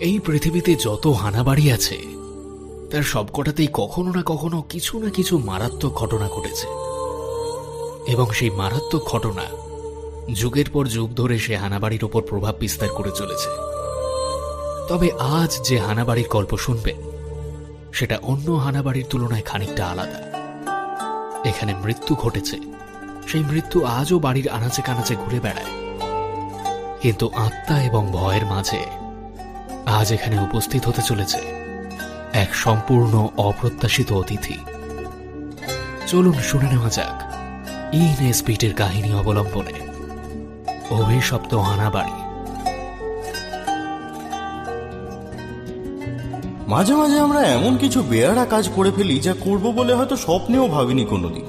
এই পৃথিবীতে যত হানাবাড়ি আছে তার সবকটাতেই কখনো না কখনো কিছু না কিছু মারাত্মক ঘটনা ঘটেছে, এবং সেই মারাত্মক ঘটনা যুগের পর যুগ ধরে সে হানাবাড়ির ওপর প্রভাব বিস্তার করে চলেছে। তবে আজ যে হানাবাড়ির গল্প শুনবেন সেটা অন্য হানাবাড়ির তুলনায় খানিকটা আলাদা। এখানে মৃত্যু ঘটেছে, সেই মৃত্যু আজও বাড়ির আনাচে কানাচে ঘুরে বেড়ায়, কিন্তু আত্মা এবং ভয়ের মাঝে আজ এখানে উপস্থিত হতে চলেছে এক সম্পূর্ণ অপ্রত্যাশিত অতিথি। চলুন শুনে নেওয়া যাক ইনএসপিটির কাহিনী অবলম্বনে অভিশপ্ত হানাবাড়ি। মাঝে মাঝে আমরা এমন কিছু বেয়ারা কাজ করে ফেলি যা করব বলে হয়তো স্বপ্নেও ভাবিনি কোনোদিন।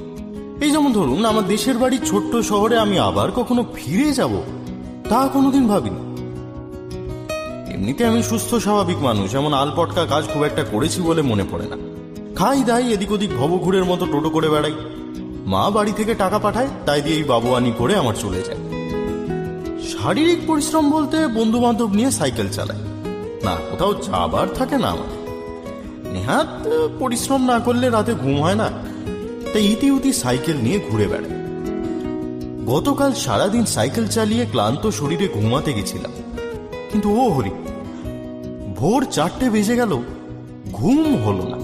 এই যেমন ধরুন, আমার দেশের বাড়ির ছোট্ট শহরে আমি আবার কখনো ফিরে যাব তা কোনোদিন ভাবিনি। এমনিতে আমি সুস্থ স্বাভাবিক মানুষ, এমন আলপটকা কাজ খুব একটা করেছি বলে মনে পড়ে না। খাই দাই, এদিক ওদিক ভবঘুরের মতো টোটো করে বেড়াই। মা বাড়ি থেকে টাকা পাঠায়, তাই দিয়ে এই বাবুয়ানি করে আমার চলে যায়। শারীরিক পরিশ্রম বলতে বন্ধু বান্ধব নিয়ে সাইকেল চালাই, না কোথাও যাবার থাকে না আমার। নেহাত পরিশ্রম না করলে রাতে ঘুম হয় না, তাই ইতিউতি সাইকেল নিয়ে ঘুরে বেড়াই। গতকাল সারাদিন সাইকেল চালিয়ে ক্লান্ত শরীরে ঘুমাতে গেছিলাম, কিন্তু ও হরি, ভোর 4টে বেজে গেল, ঘুম হলো না।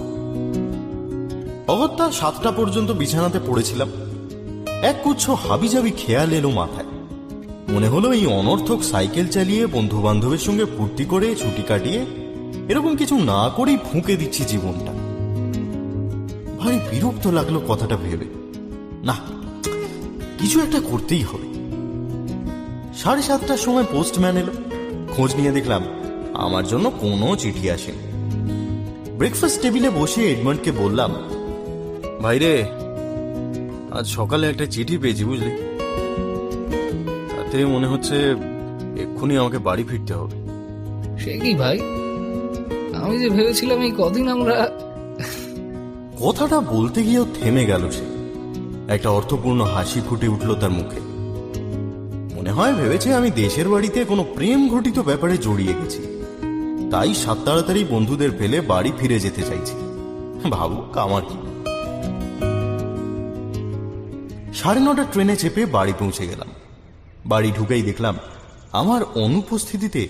অগত্যা 7টা পর্যন্ত বিছানাতে পড়েছিলাম। এক গুচ্ছ হাবিজাবি খেয়াল এলো মাথায়। মনে হলো এই অনর্থক সাইকেল চালিয়ে বন্ধু বান্ধবের সঙ্গে ফুর্তি করে ছুটি কাটিয়ে এরকম কিছু না করেই ফুঁকে দিচ্ছি জীবনটা। ভারী বিরক্ত লাগলো কথাটা ভেবে। না, কিছু একটা করতেই হবে। 7:30টার সময় পোস্টম্যান এলো। খোঁজ নিয়ে দেখলাম আমার জন্য কোনো চিঠি আসেনি। ব্রেকফাস্ট টেবিলে বসে এডমন্ডকে বললাম, ভাইরে, আজ সকালে একটা চিঠি পেয়েছি বুঝলি। তাতে মনে হচ্ছে এক্ষুনি আমাকে বাড়ি ফিরতে হবে। সে কি ভাই, আমি যে ভেবেছিলাম এই কদিন আমরা। কথাটা বলতে গিয়েও থেমে গেল সে। একটা অর্থপূর্ণ হাসি ফুটে উঠল তার মুখে। মনে হয় ভেবেছে আমি দেশের বাড়িতে কোনো প্রেম ঘটিত ব্যাপারে জড়িয়ে গেছি, তাই সাত তাড়াতাড়ি বন্ধুদের ফেলে বাড়ি ফিরে যেতে চাইছি। ভাবুক আমার কি। 9:30 ট্রেনে চেপে বাড়ি পৌঁছে গেলাম। বাড়ি ঢুকেই দেখলাম আমার অনুপস্থিতিতে